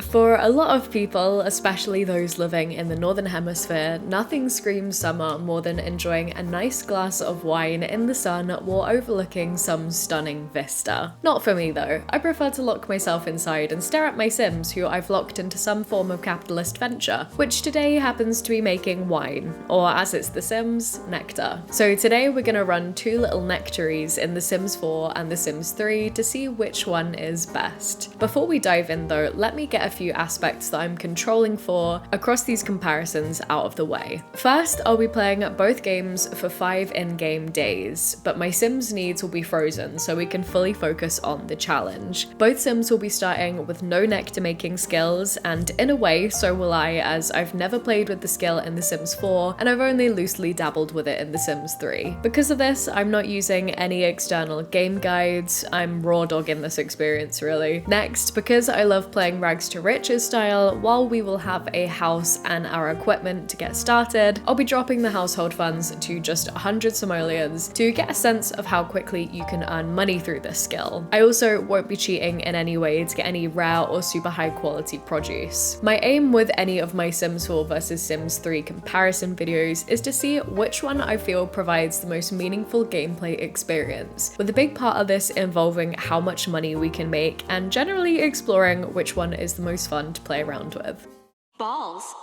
For a lot of people, especially those living in the Northern Hemisphere, nothing screams summer more than enjoying a nice glass of wine in the sun while overlooking some stunning vista. Not for me though. I prefer to lock myself inside and stare at my Sims who I've locked into some form of capitalist venture, which today happens to be making wine, or as it's The Sims, Nectar. So today we're gonna run two little Nectaries in The Sims 4 and The Sims 3 to see which one is best. Before we dive in though, let me get a few aspects that I'm controlling for across these comparisons out of the way. First, I'll be playing both games for 5 in-game days, but my Sims needs will be frozen so we can fully focus on the challenge. Both Sims will be starting with no nectar making skills, and in a way so will I, as I've never played with the skill in The Sims 4 and I've only loosely dabbled with it in The Sims 3. Because of this, I'm not using any external game guides. I'm raw dogging this experience really. Next, because I love playing rags to riches style, while we will have a house and our equipment to get started, I'll be dropping the household funds to just 100 simoleons to get a sense of how quickly you can earn money through this skill. I also won't be cheating in any way to get any rare or super high quality produce. My aim with any of my Sims 4 versus Sims 3 comparison videos is to see which one I feel provides the most meaningful gameplay experience, with a big part of this involving how much money we can make and generally exploring which one is the most fun to play around with. Balls.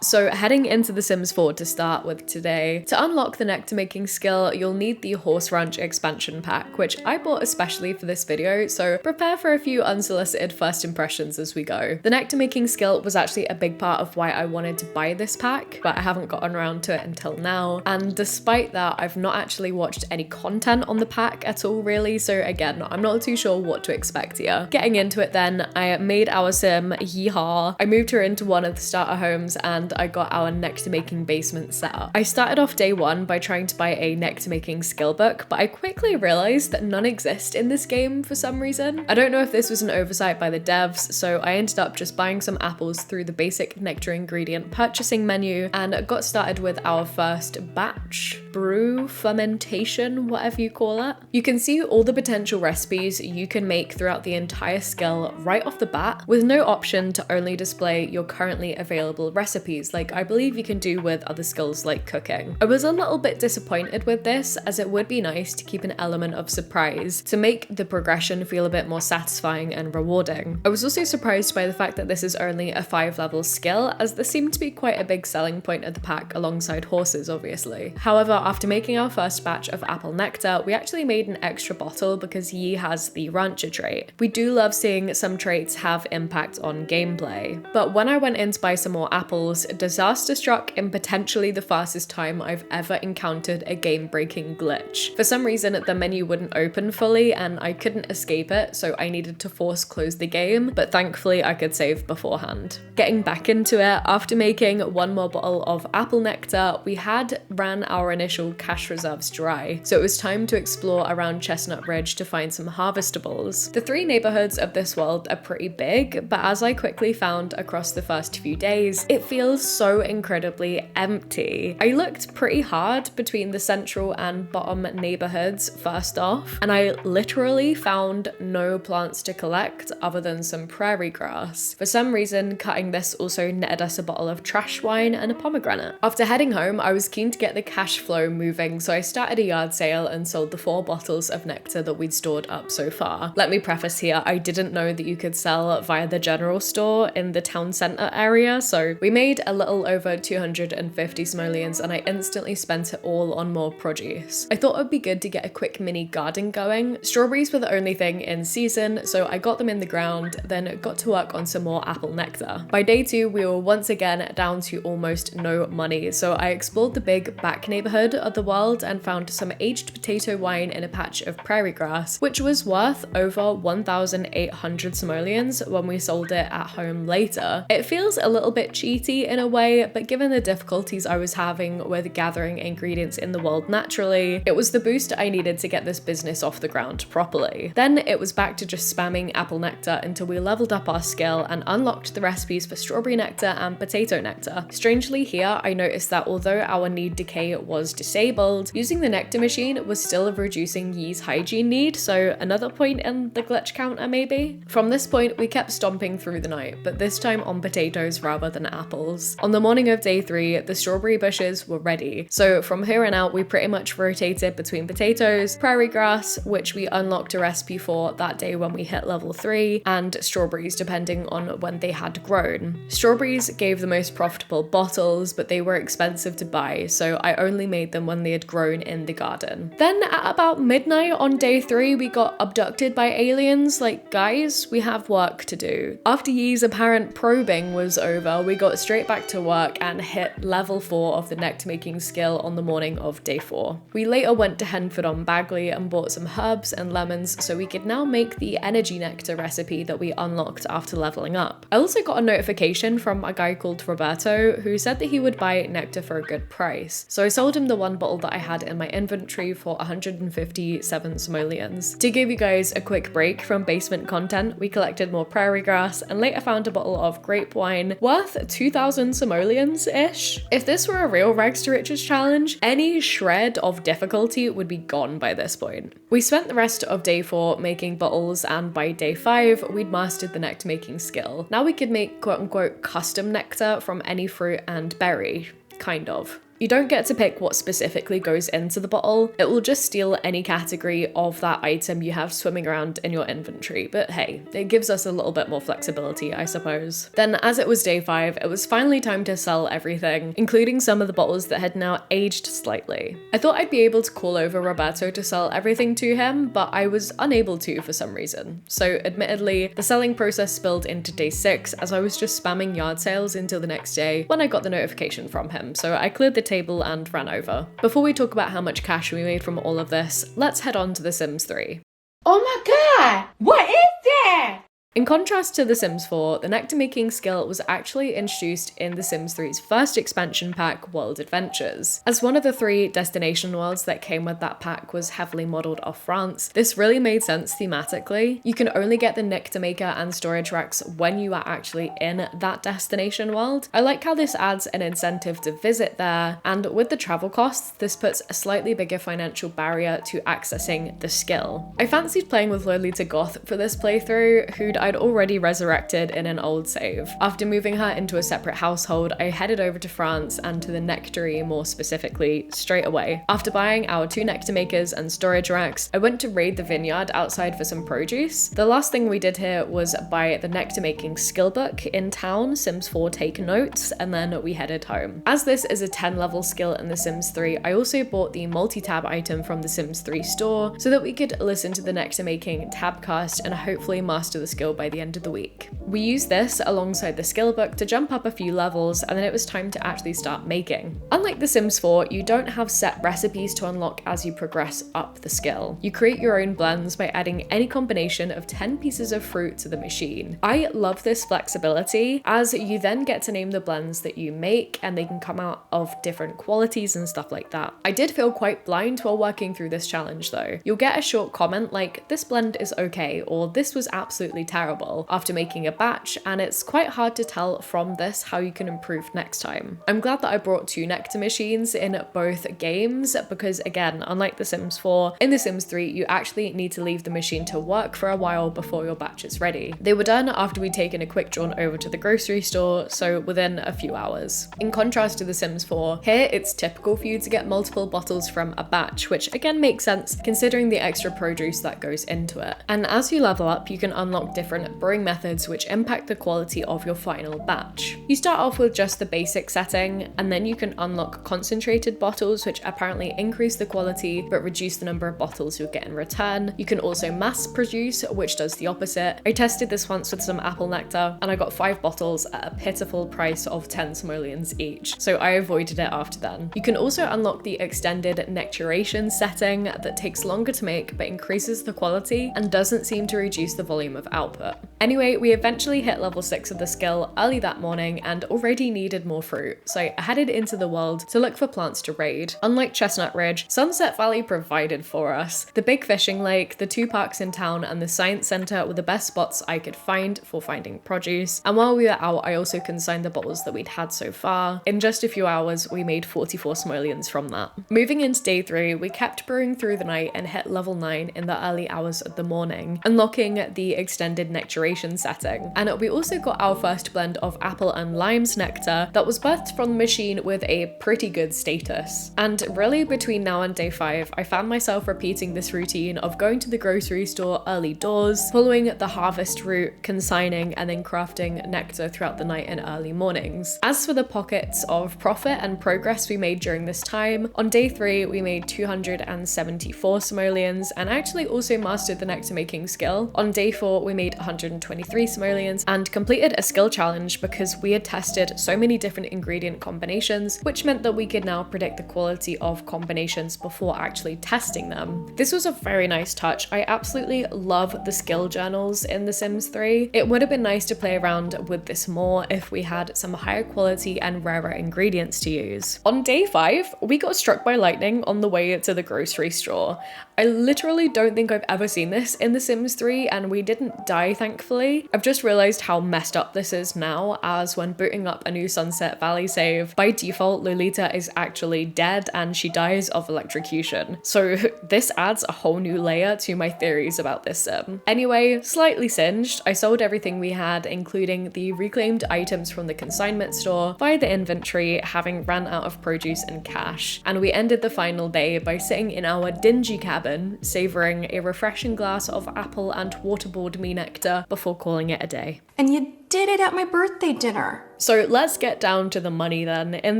So heading into The Sims 4 to start with today, to unlock the nectar making skill, you'll need the Horse Ranch expansion pack, which I bought especially for this video, so prepare for a few unsolicited first impressions as we go. The nectar making skill was actually a big part of why I wanted to buy this pack, but I haven't gotten around to it until now, and despite that, I've not actually watched any content on the pack at all really, so again, I'm not too sure what to expect here. Getting into it then, I made our Sim, Yeehaw. I moved her into one of the starter homes and I got our nectar making basement set up. I started off day one by trying to buy a nectar making skill book, but I quickly realized that none exist in this game for some reason. I don't know if this was an oversight by the devs, so I ended up just buying some apples through the basic nectar ingredient purchasing menu and got started with our first batch, brew, fermentation, whatever you call it. You can see all the potential recipes you can make throughout the entire skill right off the bat, with no option to only display your currently available recipes like I believe you can do with other skills like cooking. I was a little bit disappointed with this, as it would be nice to keep an element of surprise to make the progression feel a bit more satisfying and rewarding. I was also surprised by the fact that this is only a 5-level skill, as this seemed to be quite a big selling point of the pack alongside horses obviously. However, after making our first batch of apple nectar, we actually made an extra bottle because Yi has the rancher trait. We do love seeing some traits have impact on gameplay, but when I went in to buy some more apples, disaster struck in potentially the fastest time I've ever encountered a game-breaking glitch. For some reason, the menu wouldn't open fully and I couldn't escape it, so I needed to force close the game, but thankfully I could save beforehand. Getting back into it, after making one more bottle of apple nectar, we had ran our initial cash reserves dry, so it was time to explore around Chestnut Ridge to find some harvestables. The 3 neighborhoods of this world are pretty big, but as I quickly found across the first few days, it feels so incredibly empty. I looked pretty hard between the central and bottom neighborhoods first off, and I literally found no plants to collect other than some prairie grass. For some reason, cutting this also netted us a bottle of trash wine and a pomegranate. After heading home, I was keen to get the cash flow moving, so I started a yard sale and sold the 4 bottles of nectar that we'd stored up so far. Let me preface here, I didn't know that you could sell via the general store in the town center area, so we made a little over 250 simoleons and I instantly spent it all on more produce. I thought it would be good to get a quick mini garden going. Strawberries were the only thing in season, so I got them in the ground, then got to work on some more apple nectar. By day 2, we were once again down to almost no money, so I explored the big back neighborhood of the world and found some aged potato wine in a patch of prairie grass, which was worth over 1,800 simoleons when we sold it at home later. It feels a little bit cheaty in a way, but given the difficulties I was having with gathering ingredients in the world naturally, it was the boost I needed to get this business off the ground properly. Then it was back to just spamming apple nectar until we leveled up our skill and unlocked the recipes for strawberry nectar and potato nectar. Strangely here, I noticed that although our need decay was disabled, using the nectar machine was still reducing Yi's hygiene need, so another point in the glitch counter maybe? From this point, we kept stomping through the night, but this time on potatoes rather than apples. On the morning of day 3, the strawberry bushes were ready, so from here on out we pretty much rotated between potatoes, prairie grass, which we unlocked a recipe for that day when we hit level 3, and strawberries depending on when they had grown. Strawberries gave the most profitable bottles, but they were expensive to buy, so I only made them when they had grown in the garden. Then at about midnight on day 3, we got abducted by aliens. Like, guys, we have work to do. After Yi's apparent probing was over, we got straight back to work and hit level 4 of the nectar making skill on the morning of day 4. We later went to Henford on Bagley and bought some herbs and lemons so we could now make the energy nectar recipe that we unlocked after leveling up. I also got a notification from a guy called Roberto who said that he would buy nectar for a good price. So I sold him the one bottle that I had in my inventory for 157 simoleons. To give you guys a quick break from basement content, we collected more prairie grass and later found a bottle of grape wine worth 2,000 simoleons-ish. If this were a real rags to riches challenge, any shred of difficulty would be gone by this point. We spent the rest of day 4 making bottles, and by day 5 we'd mastered the nectar making skill. Now we could make quote-unquote custom nectar from any fruit and berry, kind of. You don't get to pick what specifically goes into the bottle. It will just steal any category of that item you have swimming around in your inventory, but hey, it gives us a little bit more flexibility, I suppose. Then as it was day 5, it was finally time to sell everything, including some of the bottles that had now aged slightly. I thought I'd be able to call over Roberto to sell everything to him, but I was unable to for some reason. So admittedly, the selling process spilled into day 6 as I was just spamming yard sales until the next day when I got the notification from him, so I cleared the table and ran over. Before we talk about how much cash we made from all of this, let's head on to The Sims 3. Oh my god! What is that? In contrast to The Sims 4, the nectar making skill was actually introduced in The Sims 3's first expansion pack, World Adventures. As one of the 3 destination worlds that came with that pack was heavily modelled off France, this really made sense thematically. You can only get the nectar maker and storage racks when you are actually in that destination world. I like how this adds an incentive to visit there, and with the travel costs, this puts a slightly bigger financial barrier to accessing the skill. I fancied playing with Lolita Goth for this playthrough, who'd I'd already resurrected in an old save. After moving her into a separate household, I headed over to France and to the Nectary more specifically straight away. After buying our 2 nectar makers and storage racks, I went to raid the vineyard outside for some produce. The last thing we did here was buy the nectar making skill book in town, Sims 4 take notes, and then we headed home. As this is a 10 level skill in The Sims 3, I also bought the multi-tab item from The Sims 3 store so that we could listen to the nectar making tabcast and hopefully master the skill by the end of the week. We used this alongside the skill book to jump up a few levels, and then it was time to actually start making. Unlike The Sims 4, you don't have set recipes to unlock as you progress up the skill. You create your own blends by adding any combination of 10 pieces of fruit to the machine. I love this flexibility, as you then get to name the blends that you make, and they can come out of different qualities and stuff like that. I did feel quite blind while working through this challenge though. You'll get a short comment like, "This blend is okay," or "This was absolutely terrible," after making a batch, and it's quite hard to tell from this how you can improve next time. I'm glad that I brought 2 nectar machines in both games because, again, unlike The Sims 4, in The Sims 3 you actually need to leave the machine to work for a while before your batch is ready. They were done after we'd taken a quick jaunt over to the grocery store, so within a few hours. In contrast to The Sims 4, here it's typical for you to get multiple bottles from a batch, which again makes sense considering the extra produce that goes into it. And as you level up, you can unlock different brewing methods which impact the quality of your final batch. You start off with just the basic setting, and then you can unlock concentrated bottles which apparently increase the quality but reduce the number of bottles you'll get in return. You can also mass produce, which does the opposite. I tested this once with some apple nectar and I got 5 bottles at a pitiful price of 10 simoleons each, so I avoided it after then. You can also unlock the extended nectaration setting that takes longer to make but increases the quality and doesn't seem to reduce the volume of output. Anyway, we eventually hit level 6 of the skill early that morning and already needed more fruit, so I headed into the world to look for plants to raid. Unlike Chestnut Ridge, Sunset Valley provided for us. The big fishing lake, the 2 parks in town, and the science center were the best spots I could find for finding produce. And while we were out, I also consigned the bottles that we'd had so far. In just a few hours, we made 44 simoleons from that. Moving into day 3, we kept brewing through the night and hit level 9 in the early hours of the morning, unlocking the extended nectaration setting. And we also got our first blend of apple and lime's nectar that was birthed from the machine with a pretty good status. And really, between now and day 5, I found myself repeating this routine of going to the grocery store early doors, following the harvest route, consigning, and then crafting nectar throughout the night and early mornings. As for the pockets of profit and progress we made during this time, on day 3 we made 274 simoleons and actually also mastered the nectar making skill. On day 4 we made 123 simoleons and completed a skill challenge because we had tested so many different ingredient combinations, which meant that we could now predict the quality of combinations before actually testing them. This was a very nice touch. I absolutely love the skill journals in The Sims 3. It would have been nice to play around with this more if we had some higher quality and rarer ingredients to use. On day 5, we got struck by lightning on the way to the grocery store. I literally don't think I've ever seen this in The Sims 3 and we didn't die, thankfully. I've just realized how messed up this is now, as when booting up a new Sunset Valley save, by default Lolita is actually dead and she dies of electrocution. So this adds a whole new layer to my theories about this sim. Anyway, slightly singed, I sold everything we had, including the reclaimed items from the consignment store, via the inventory, having ran out of produce and cash. And we ended the final day by sitting in our dingy cabin, savouring a refreshing glass of apple and waterboard me nectar before calling it a day. And you did it at my birthday dinner. So let's get down to the money then. In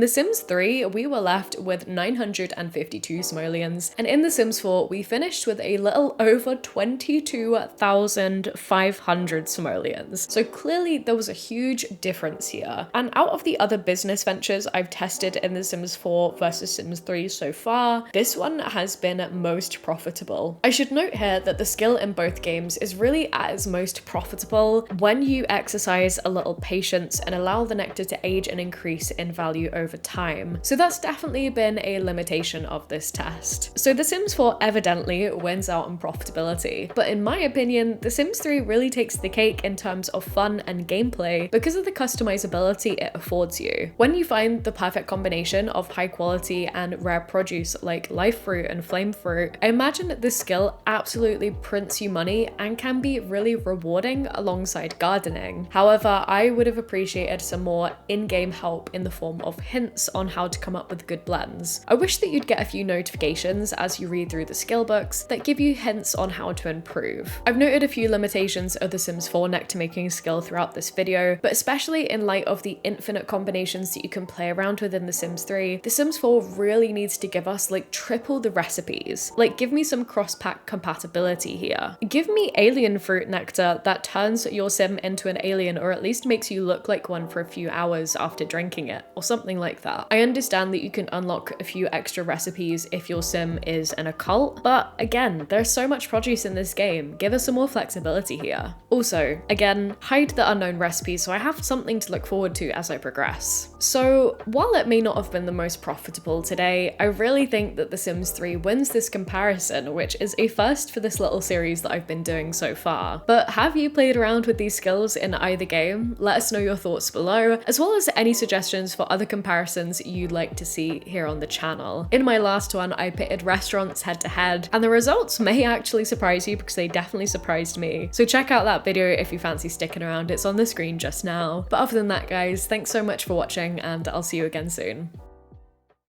The Sims 3, we were left with 952 simoleons, and in The Sims 4, we finished with a little over 22,500 simoleons. So clearly there was a huge difference here. And out of the other business ventures I've tested in The Sims 4 versus Sims 3 so far, this one has been most profitable. I should note here that the skill in both games is really at its most profitable when you exercise a little patience and allow the nectar to age and increase in value over time. So that's definitely been a limitation of this test. So The Sims 4 evidently wins out on profitability, but in my opinion, The Sims 3 really takes the cake in terms of fun and gameplay because of the customizability it affords you. When you find the perfect combination of high quality and rare produce like life fruit and flame fruit, I imagine that this skill absolutely prints you money and can be really rewarding alongside gardening. However, I would have appreciated some more in-game help in the form of hints on how to come up with good blends. I wish that you'd get a few notifications as you read through the skill books that give you hints on how to improve. I've noted a few limitations of the Sims 4 nectar making skill throughout this video, but especially in light of the infinite combinations that you can play around with in The Sims 3, The Sims 4 really needs to give us like triple the recipes. Like, give me some cross-pack compatibility here. Give me alien fruit nectar that turns your sim into an alien, or at least makes you look like one for a few hours after drinking it, or something like that. I understand that you can unlock a few extra recipes if your sim is an occult, but again, there's so much produce in this game. Give us some more flexibility here. Also, again, hide the unknown recipes so I have something to look forward to as I progress. So while it may not have been the most profitable today, I really think that The Sims 3 wins this comparison, which is a first for this little series that I've been doing so far. But have you played around with these skills in either game? Let us know your thoughts below, as well as any suggestions for other comparisons you'd like to see here on the channel. In my last one, I pitted restaurants head to head, and the results may actually surprise you because they definitely surprised me. So check out that video if you fancy sticking around, it's on the screen just now. But other than that guys, thanks so much for watching and I'll see you again soon.